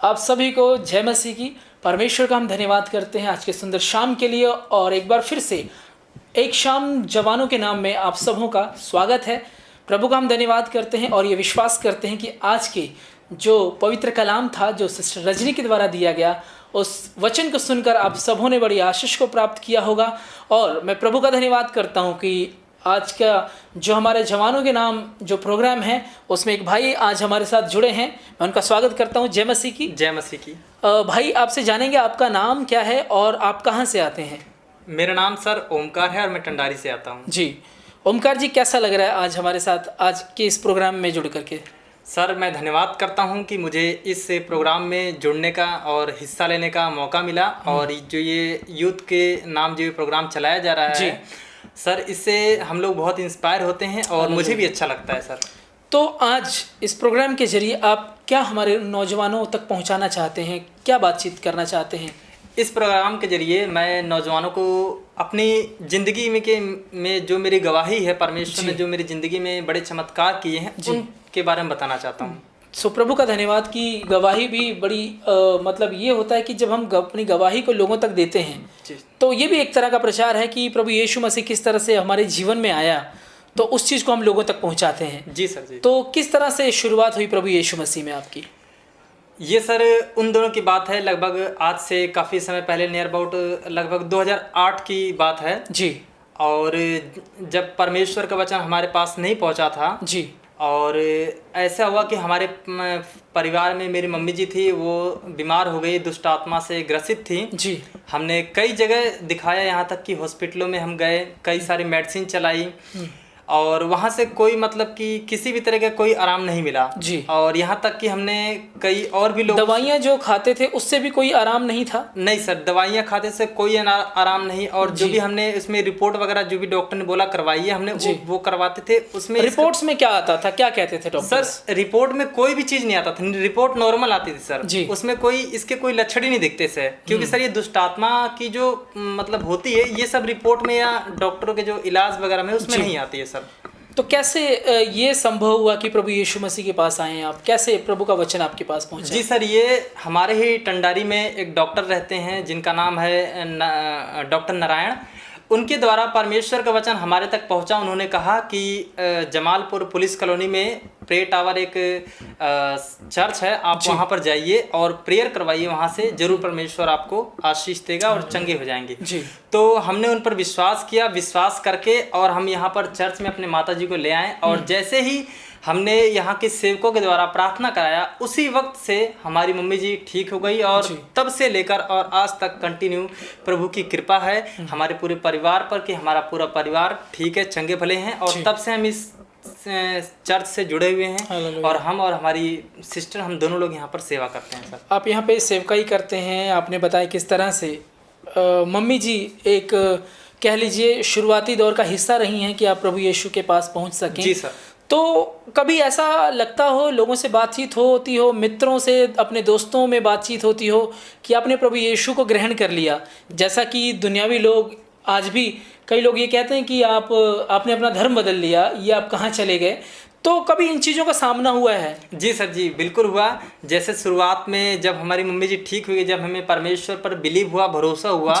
आप सभी को जय मसीह की। परमेश्वर का हम धन्यवाद करते हैं आज के सुंदर शाम के लिए, और एक बार फिर से एक शाम जवानों के नाम में आप सबों का स्वागत है। प्रभु का हम धन्यवाद करते हैं और ये विश्वास करते हैं कि आज के जो पवित्र कलाम था, जो सिस्टर रजनी के द्वारा दिया गया, उस वचन को सुनकर आप सबों ने बड़ी आशीष को प्राप्त किया होगा। और मैं प्रभु का धन्यवाद करता हूँ कि आज का जो हमारे जवानों के नाम जो प्रोग्राम है, उसमें एक भाई आज हमारे साथ जुड़े हैं। मैं उनका स्वागत करता हूँ। जय मसीह की। जय मसीह की। भाई, आपसे जानेंगे आपका नाम क्या है और आप कहाँ से आते हैं? मेरा नाम सर ओमकार है और मैं टंडारी से आता हूँ। जी ओमकार जी, कैसा लग रहा है आज हमारे साथ आज के इस प्रोग्राम में जुड़ करके? सर, मैं धन्यवाद करता हूँ कि मुझे इस प्रोग्राम में जुड़ने का और हिस्सा लेने का मौका मिला। और जो ये यूथ के नाम जो ये प्रोग्राम चलाया जा रहा है सर, इससे हम लोग बहुत इंस्पायर होते हैं और मुझे भी अच्छा लगता है सर। तो आज इस प्रोग्राम के जरिए आप क्या हमारे नौजवानों तक पहुंचाना चाहते हैं, क्या बातचीत करना चाहते हैं? इस प्रोग्राम के जरिए मैं नौजवानों को अपनी ज़िंदगी में जो मेरी गवाही है, परमेश्वर ने जो मेरी ज़िंदगी में बड़े चमत्कार किए हैं उनके बारे में बताना चाहता हूँ। सो प्रभु का धन्यवाद कि गवाही भी बड़ी मतलब ये होता है कि जब हम अपनी गवाही को लोगों तक देते हैं तो ये भी एक तरह का प्रचार है कि प्रभु यीशु मसीह किस तरह से हमारे जीवन में आया, तो उस चीज़ को हम लोगों तक पहुंचाते हैं। जी सर जी। तो किस तरह से शुरुआत हुई प्रभु यीशु मसीह में आपकी? ये सर उन दोनों की बात है, लगभग आज से काफ़ी समय पहले, नियर अबाउट लगभग 2008 की बात है जी। और जब परमेश्वर का वचन हमारे पास नहीं पहुंचा था जी, और ऐसा हुआ कि हमारे परिवार में मेरी मम्मी जी थी, वो बीमार हो गई, दुष्ट आत्मा से ग्रसित थी जी। हमने कई जगह दिखाया, यहाँ तक कि हॉस्पिटलों में हम गए, कई सारी मेडिसिन चलाई और वहाँ से कोई मतलब कि किसी भी तरह का कोई आराम नहीं मिला जी। और यहाँ तक कि हमने कई और भी लोग दवाइयाँ जो खाते थे उससे भी कोई आराम नहीं था? नहीं सर, दवाइयाँ खाते से कोई आराम नहीं। और जो भी हमने इसमें रिपोर्ट वगैरह जो भी डॉक्टर ने बोला करवाइए, हमने वो करवाते थे। उसमें रिपोर्ट्स में क्या आता था, क्या कहते थे डॉक्टर? सर, रिपोर्ट में कोई भी चीज़ नहीं आता था, रिपोर्ट नॉर्मल आती थी सर जी। उसमें कोई इसके कोई लक्षण ही नहीं दिखते सर, क्योंकि सर ये दुष्ट आत्मा की जो मतलब होती है, ये सब रिपोर्ट में या डॉक्टरों के जो इलाज वगैरह में उसमें नहीं आती है सर। तो कैसे ये संभव हुआ कि प्रभु यीशु मसीह के पास आए हैं आप? कैसे प्रभु का वचन आपके पास पहुंचा? जी सर, ये हमारे ही टंडारी में एक डॉक्टर रहते हैं जिनका नाम है डॉक्टर नारायण। उनके द्वारा परमेश्वर का वचन हमारे तक पहुंचा। उन्होंने कहा कि जमालपुर पुलिस कॉलोनी में प्रे टावर एक चर्च है, आप वहां पर जाइए और प्रेयर करवाइए, वहां से जरूर परमेश्वर आपको आशीष देगा और चंगे हो जाएंगे जी। तो हमने उन पर विश्वास किया, विश्वास करके और हम यहाँ पर चर्च में अपने माता जी को ले आए। और जैसे ही हमने यहाँ के सेवकों के द्वारा प्रार्थना कराया, उसी वक्त से हमारी मम्मी जी ठीक हो गई। और तब से लेकर और आज तक कंटिन्यू प्रभु की कृपा है हमारे पूरे परिवार पर कि हमारा पूरा परिवार ठीक है, चंगे भले हैं। और तब से हम इस चर्च से जुड़े हुए हैं और हम और हमारी सिस्टर, हम दोनों लोग यहाँ पर सेवा करते हैं सर। आप यहाँ पे सेवकाई करते हैं, आपने बताया किस तरह से मम्मी जी एक कह लीजिए शुरुआती दौर का हिस्सा रही हैं कि आप प्रभु यीशु के पास पहुँच सकें। जी सर। तो कभी ऐसा लगता हो, लोगों से बातचीत होती हो, मित्रों से, अपने दोस्तों में बातचीत होती हो कि आपने प्रभु यीशु को ग्रहण कर लिया, जैसा कि दुनियावी लोग आज भी कई लोग ये कहते हैं कि आपने अपना धर्म बदल लिया, ये आप कहाँ चले गए? तो कभी इन चीज़ों का सामना हुआ है? जी सर जी, बिल्कुल हुआ। जैसे शुरुआत में जब हमारी मम्मी जी ठीक हुई, जब हमें परमेश्वर पर बिलीव हुआ, भरोसा हुआ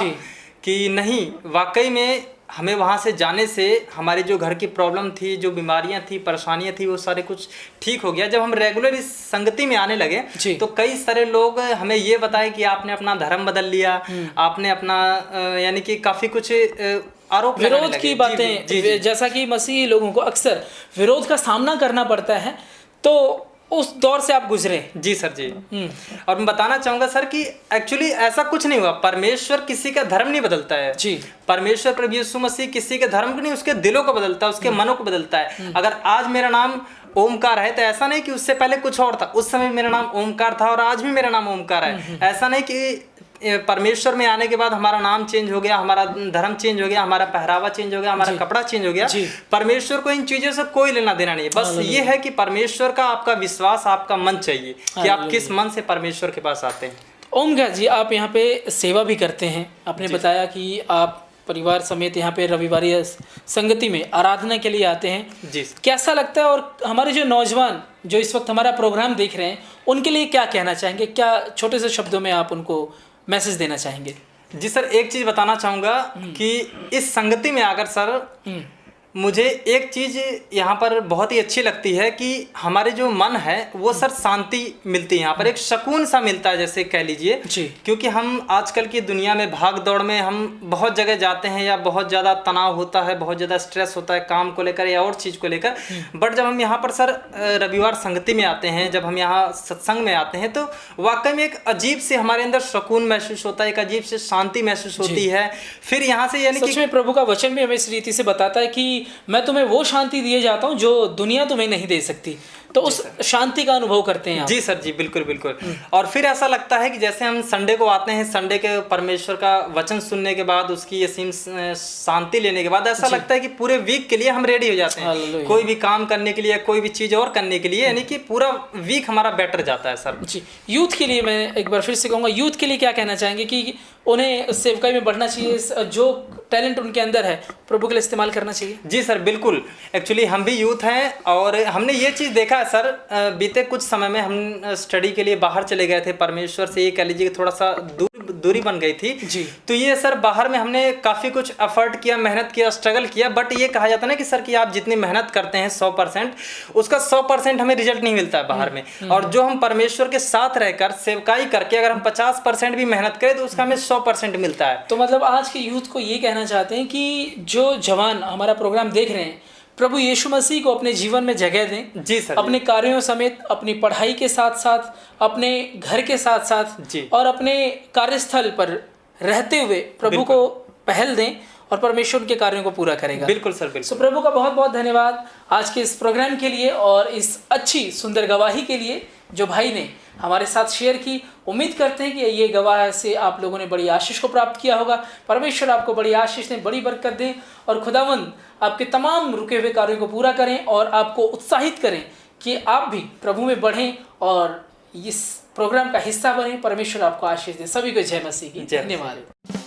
कि नहीं वाकई में हमें वहाँ से जाने से हमारी जो घर की प्रॉब्लम थी, जो बीमारियाँ थी, परेशानियाँ थी, वो सारे कुछ ठीक हो गया। जब हम रेगुलर इस संगति में आने लगे तो कई सारे लोग हमें ये बताए कि आपने अपना धर्म बदल लिया, आपने अपना यानी कि काफ़ी कुछ आरोप विरोध की बातें, जैसा कि मसीही लोगों को अक्सर विरोध का सामना करना पड़ता है, तो उस दौर से आप गुजरे। जी सर जी। और मैं बताना चाहूँगा सर कि एक्चुअली ऐसा कुछ नहीं हुआ। परमेश्वर किसी का धर्म नहीं बदलता है जी। परमेश्वर प्रभु यीशु मसीह किसी के धर्म को नहीं, उसके दिलों को बदलता है, उसके मनों को बदलता है। अगर आज मेरा नाम ओमकार है तो ऐसा नहीं कि उससे पहले कुछ और था, उस समय मेरा नाम ओमकार था और आज भी मेरा नाम ओमकार है। ऐसा नहीं कि परमेश्वर में आने के बाद हमारा नाम चेंज हो गया, हमारा धर्म चेंज हो गया, हमारा पहरावा चेंज हो गया, हमारा कपड़ा चेंज हो गया। परमेश्वर को इन चीज़ों से कोई लेना देना नहीं है। बस ये है कि परमेश्वर का आपका विश्वास, आपका मन चाहिए कि आप किस मन से परमेश्वर के पास आते हैं। ओमकार जी, आप यहाँ पे सेवा भी करते हैं। आपने बताया कि आप परिवार समेत यहाँ पे रविवारी संगति में आराधना के लिए आते हैं। जी कैसा लगता है, और हमारे जो नौजवान जो इस वक्त हमारा प्रोग्राम देख रहे हैं उनके लिए क्या कहना चाहेंगे, क्या छोटे से शब्दों में आप उनको मैसेज देना चाहेंगे? जी सर, एक चीज़ बताना चाहूँगा कि इस संगति में आकर सर मुझे एक चीज़ यहाँ पर बहुत ही अच्छी लगती है कि हमारे जो मन है वो सर शांति मिलती है यहाँ पर, एक सुकून सा मिलता है जैसे कह लीजिए जी। क्योंकि हम आजकल की दुनिया में भाग दौड़ में हम बहुत जगह जाते हैं या बहुत ज़्यादा तनाव होता है, बहुत ज़्यादा स्ट्रेस होता है काम को लेकर या और चीज़ को लेकर, बट जब हम यहाँ पर सर रविवार संगति में आते हैं, जब हम यहाँ सत्संग में आते हैं तो वाकई में एक अजीब से हमारे अंदर सुकून महसूस होता है, एक अजीब से शांति महसूस होती है। फिर यहाँ से यानी सच में प्रभु का वचन भी हमें इस रीति से बताता है कि मैं तुम्हें वो शांति दिए जाता हूँ जो दुनिया तुम्हें नहीं दे सकती, तो उस शांति का अनुभव करते हैं आप। जी सर, जी बिल्कुल बिल्कुल। और फिर ऐसा लगता है कि जैसे हम संडे को आते हैं, संडे के परमेश्वर का वचन सुनने के बाद, उसकी असीम शांति लेने के बाद ऐसा लगता है कि पूरे वीक के लिए हम रेडी हो जाते हैं, कोई भी काम करने के लिए, कोई भी चीज़ और करने के लिए, यानी कि पूरा वीक हमारा बेटर जाता है सर। जी, यूथ के लिए मैं एक बार फिर से कहूँगा, यूथ के लिए क्या कहना चाहेंगे कि उन्हें सेवकाई में बढ़ना चाहिए, जो टैलेंट उनके अंदर है प्रभु के लिए इस्तेमाल करना चाहिए? जी सर बिल्कुल, एक्चुअली हम भी यूथ हैं और हमने ये चीज़ देखा है सर, बीते कुछ समय में हम स्टडी के लिए बाहर चले गए थे, परमेश्वर से ये कह लीजिए कि थोड़ा सा दूरी बन गई थी जी। तो ये सर बाहर में हमने काफ़ी कुछ एफर्ट किया, मेहनत किया, स्ट्रगल किया, बट ये कहा जाता है ना कि सर कि आप जितनी मेहनत करते हैं 100%, उसका 100% हमें रिजल्ट नहीं मिलता है बाहर में, और जो हम परमेश्वर के साथ रहकर सेवकाई करके अगर हम 50% भी मेहनत करें तो उसका हमें 100% मिलता है। तो मतलब आज के यूथ को ये कहना चाहते हैं कि जो जवान हमारा प्रोग्राम देख रहे हैं, प्रभु यीशु मसीह को अपने जीवन में जगह दें। जी सर। अपने कार्यों समेत, अपनी पढ़ाई के साथ साथ, अपने घर के साथ साथ और अपने कार्यस्थल पर रहते हुए प्रभु को पहल दें और परमेश्वर के कार्यों को पूरा करेगा। बिल्कुल सर, बिल्कुल। सो प्रभु का बहुत बहुत धन्यवाद आज के इस प्रोग्राम के लिए और इस अच्छी सुंदर गवाही के लिए जो भाई ने हमारे साथ शेयर की। उम्मीद करते हैं कि ये गवाह से आप लोगों ने बड़ी आशीष को प्राप्त किया होगा। परमेश्वर आपको बड़ी आशीष दें, बड़ी बरकत दें और खुदावंद आपके तमाम रुके हुए कार्यों को पूरा करें और आपको उत्साहित करें कि आप भी प्रभु में बढ़ें और इस प्रोग्राम का हिस्सा बने। परमेश्वर आपको आशीष दे। सभी को जय मसीह की। धन्यवाद।